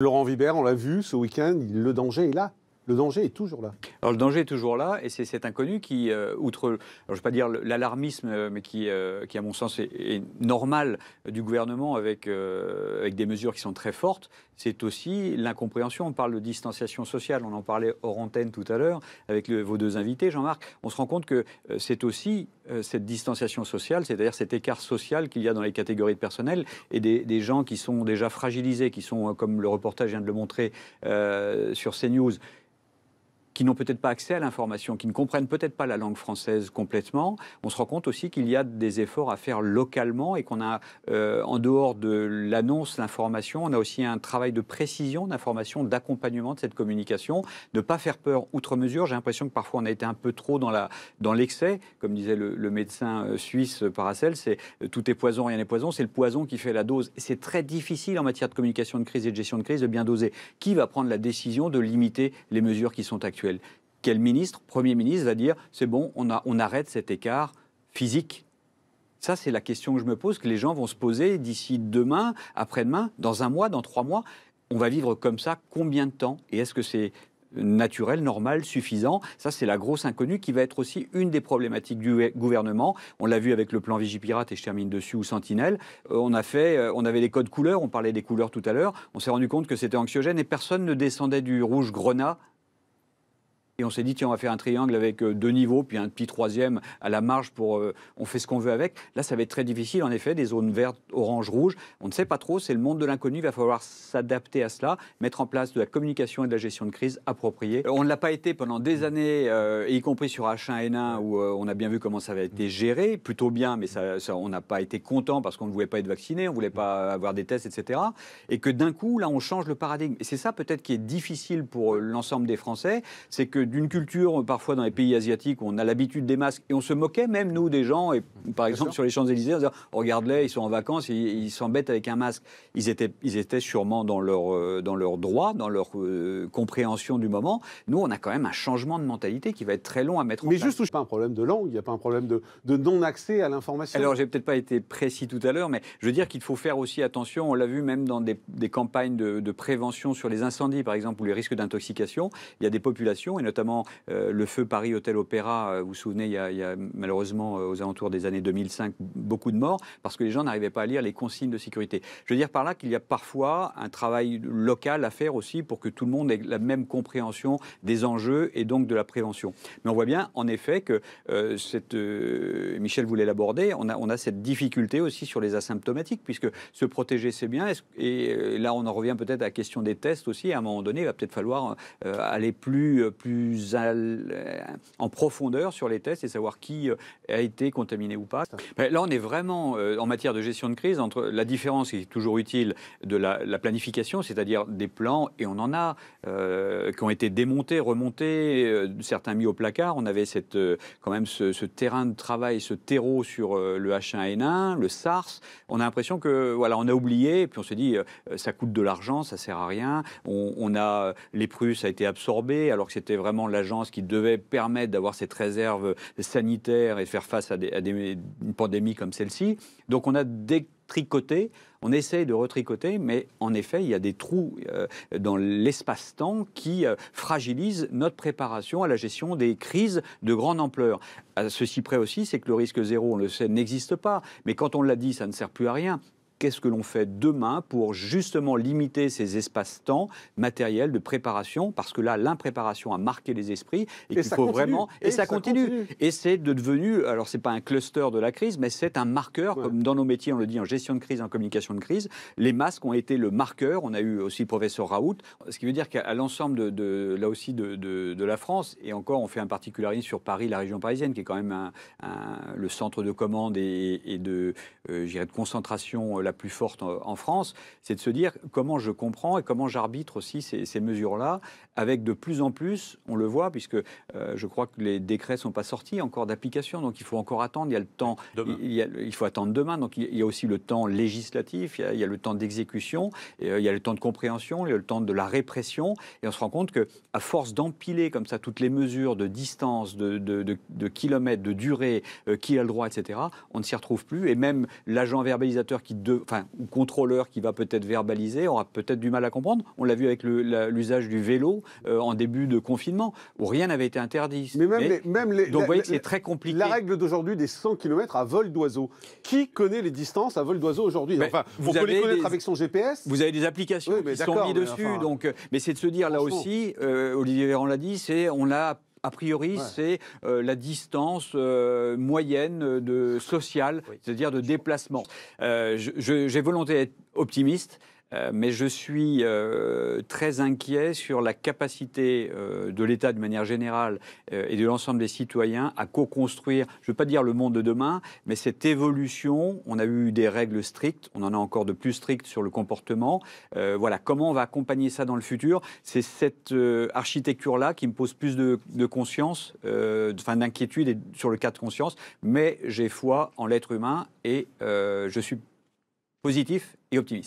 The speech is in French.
Laurent Vibert, on l'a vu ce week-end, le danger est là. Le danger est toujours là. Alors le danger est toujours là, et c'est cet inconnu qui, outre, alors, je ne vais pas dire l'alarmisme, mais qui, à mon sens, est normal du gouvernement avec des mesures qui sont très fortes, c'est aussi l'incompréhension. On parle de distanciation sociale, on en parlait hors antenne tout à l'heure avec vos deux invités, Jean-Marc. On se rend compte que c'est aussi cette distanciation sociale, c'est-à-dire cet écart social qu'il y a dans les catégories de personnel et des gens qui sont déjà fragilisés, qui sont, comme le reportage vient de le montrer sur CNews, qui n'ont peut-être pas accès à l'information, qui ne comprennent peut-être pas la langue française complètement. On se rend compte aussi qu'il y a des efforts à faire localement et qu'on a, en dehors de l'annonce, l'information, on a aussi un travail de précision, d'information, d'accompagnement de cette communication, de ne pas faire peur outre mesure. J'ai l'impression que parfois on a été un peu trop dans l'excès, comme disait le médecin suisse Paracel, c'est tout est poison, rien n'est poison, c'est le poison qui fait la dose. Et c'est très difficile en matière de communication de crise et de gestion de crise de bien doser. Qui va prendre la décision de limiter les mesures qui sont actuelles ? Quel ministre, Premier ministre, va dire c'est bon, on arrête cet écart physique? Ça, c'est la question que je me pose, que les gens vont se poser d'ici demain, après-demain, dans un mois, dans 3 mois. On va vivre comme ça combien de temps? Et est-ce que c'est naturel, normal, suffisant? Ça, c'est la grosse inconnue qui va être aussi une des problématiques du gouvernement. On l'a vu avec le plan Vigipirate, et je termine dessus, ou Sentinelle. On avait les codes couleurs, on parlait des couleurs tout à l'heure. On s'est rendu compte que c'était anxiogène et personne ne descendait du rouge grenat. Et on s'est dit, tiens, on va faire un triangle avec 2 niveaux, puis un petit 3e à la marge pour... on fait ce qu'on veut avec. Là, ça va être très difficile, en effet, des zones vertes, orange, rouge. On ne sait pas trop, c'est le monde de l'inconnu. Il va falloir s'adapter à cela, mettre en place de la communication et de la gestion de crise appropriée. On ne l'a pas été pendant des années, y compris sur H1N1, où on a bien vu comment ça avait été géré, plutôt bien, mais on n'a pas été content parce qu'on ne voulait pas être vacciné, on ne voulait pas avoir des tests, etc. Et que d'un coup, là, on change le paradigme. Et c'est ça peut-être qui est difficile pour l'ensemble des Français, c'est que d'une culture, parfois dans les pays asiatiques, où on a l'habitude des masques, et on se moquait même, nous, des gens, et, par exemple, sur les Champs-Élysées, en disant, regarde-les, ils sont en vacances, ils s'embêtent avec un masque. Ils étaient sûrement dans leur droit, dans leur compréhension du moment. Nous, on a quand même un changement de mentalité qui va être très long à mettre en place. Mais juste, il n'y a pas un problème de langue, il n'y a pas un problème de non-accès à l'information. Alors, j'ai peut-être pas été précis tout à l'heure, mais je veux dire qu'il faut faire aussi attention. On l'a vu même dans des campagnes de prévention sur les incendies, par exemple, ou les risques d'intoxication. Il y a des populations, et notamment le feu Paris Hôtel Opéra, vous vous souvenez, il y a malheureusement aux alentours des années 2005 beaucoup de morts parce que les gens n'arrivaient pas à lire les consignes de sécurité. Je veux dire par là qu'il y a parfois un travail local à faire aussi pour que tout le monde ait la même compréhension des enjeux et donc de la prévention. Mais on voit bien en effet que Michel voulait l'aborder, on a cette difficulté aussi sur les asymptomatiques puisque se protéger c'est bien et là on en revient peut-être à la question des tests aussi. À un moment donné il va peut-être falloir aller plus en profondeur sur les tests et savoir qui a été contaminé ou pas. Là, on est vraiment en matière de gestion de crise entre la différence qui est toujours utile de la planification, c'est-à-dire des plans, et on en a qui ont été démontés, remontés, certains mis au placard. On avait quand même ce terrain de travail, ce terreau sur le H1N1, le SARS. On a l'impression que voilà, on a oublié, et puis on se dit ça coûte de l'argent, ça sert à rien. Les Prus a été absorbé, alors que c'était vraiment l'agence qui devait permettre d'avoir cette réserve sanitaire et faire face à une pandémie comme celle-ci. Donc on a détricoté, on essaye de retricoter, mais en effet, il y a des trous dans l'espace-temps qui fragilisent notre préparation à la gestion des crises de grande ampleur. À ceci près aussi, c'est que le risque zéro, on le sait, n'existe pas. Mais quand on l'a dit, ça ne sert plus à rien. Qu'est-ce que l'on fait demain pour justement limiter ces espaces-temps matériels de préparation? Parce que là, l'impréparation a marqué les esprits et qu'il faut vraiment... Et ça continue. Et c'est devenu... Alors, ce n'est pas un cluster de la crise, mais c'est un marqueur, comme dans nos métiers, on le dit en gestion de crise, en communication de crise. Les masques ont été le marqueur. On a eu aussi le professeur Raoult. Ce qui veut dire qu'à l'ensemble là aussi de la France, et encore, on fait un particularisme sur Paris, la région parisienne, qui est quand même le centre de commande et de concentration la plus forte en France, c'est de se dire comment je comprends et comment j'arbitre aussi ces mesures-là, avec de plus en plus, on le voit, puisque je crois que les décrets ne sont pas sortis encore d'application, donc il faut encore attendre, il y a le temps, il faut attendre demain, donc il y a aussi le temps législatif, il y a le temps d'exécution, il y a le temps de compréhension, il y a le temps de la répression, et on se rend compte qu'à force d'empiler comme ça toutes les mesures de distance, de kilomètres, de durée, qui a le droit, etc., on ne s'y retrouve plus, et même l'agent verbalisateur qui devait ou contrôleur qui va peut-être verbaliser aura peut-être du mal à comprendre. On l'a vu avec l'usage du vélo en début de confinement, où rien n'avait été interdit. Mais donc vous voyez que c'est très compliqué. La règle d'aujourd'hui des 100 km à vol d'oiseau. Qui connaît les distances à vol d'oiseau aujourd'hui? Enfin, on peut les connaître avec son GPS. Vous avez des applications qui sont mises dessus. Mais c'est de se dire, là aussi, Olivier Véran l'a dit, a priori, c'est la distance moyenne sociale, c'est-à-dire de déplacement. J'ai volonté d'être optimiste. Mais je suis très inquiet sur la capacité de l'État de manière générale et de l'ensemble des citoyens à co-construire, je ne veux pas dire le monde de demain, mais cette évolution. On a eu des règles strictes, on en a encore de plus strictes sur le comportement. Voilà, comment on va accompagner ça dans le futur? C'est cette architecture-là qui me pose plus de conscience, d'inquiétude sur le cas de conscience, mais j'ai foi en l'être humain et je suis positif et optimiste.